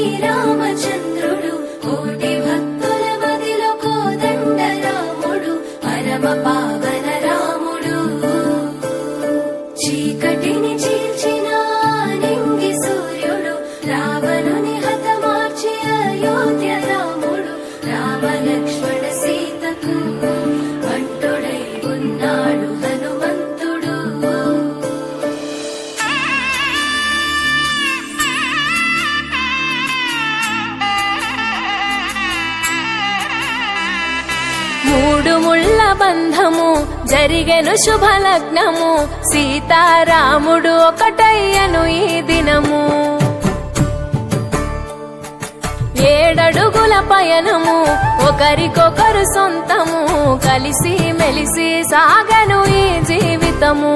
శ్రీరామచంద్రుడు కోటి భక్తుల మదిలో కోదండ రాముడు పరమ పావన రాముడు చీకటిని చీల్చిన నింగి సూర్యుడు రావణుని హతమార్చి అయోధ్య రాముడు రామ లక్ష్మణ సీతకు భక్తుడై ఉన్నాడు హనుమంతుడు మూడు ముళ్ళ బంధము జరిగెను శుభలగ్నము సీతారాముడు ఒకటయ్యను ఈ దినము ఏడడుగుల పయనము ఒకరికొకరు సొంతము కలిసి మెలిసి సాగను ఈ జీవితము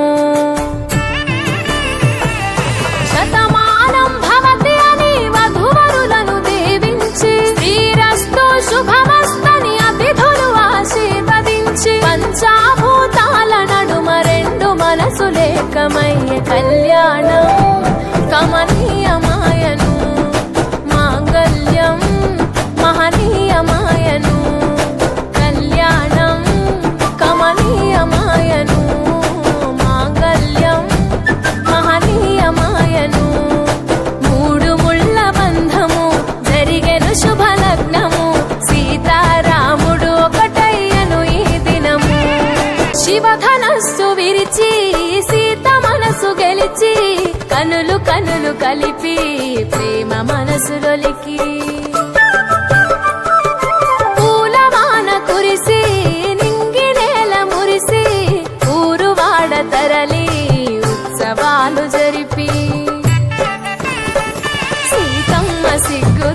శతమానం భవతి అని వధువరులను దీవించి శ్రీరస్తు శుభమస్తని అతిథులు ఆశీర్వదించి పంచాభూతాల నడుమ రెండు మనసులేకమయ్య కళ్యాణం కమనీయమాయను మాంగళ్యం మహనీయమాయను కళ్యాణం కమనీయమాయను మాంగళ్యం మహనీయమాయను మూడు ముళ్ళ బంధము జరిగెను శుభలగ్నము సీతారాముడు ఒకటయ్యను ఈ దినము శివధనస్సు విరిచి సీత మనసు గెలిచి కనులు కనులు కలిపి ప్రేమ మనసులొలికి పూలవాన కురిసి నింగి నేల మురిసి ఊరువాడ తరలి ఉత్సవాలు జరిపి సీతమ్మ సిగ్గు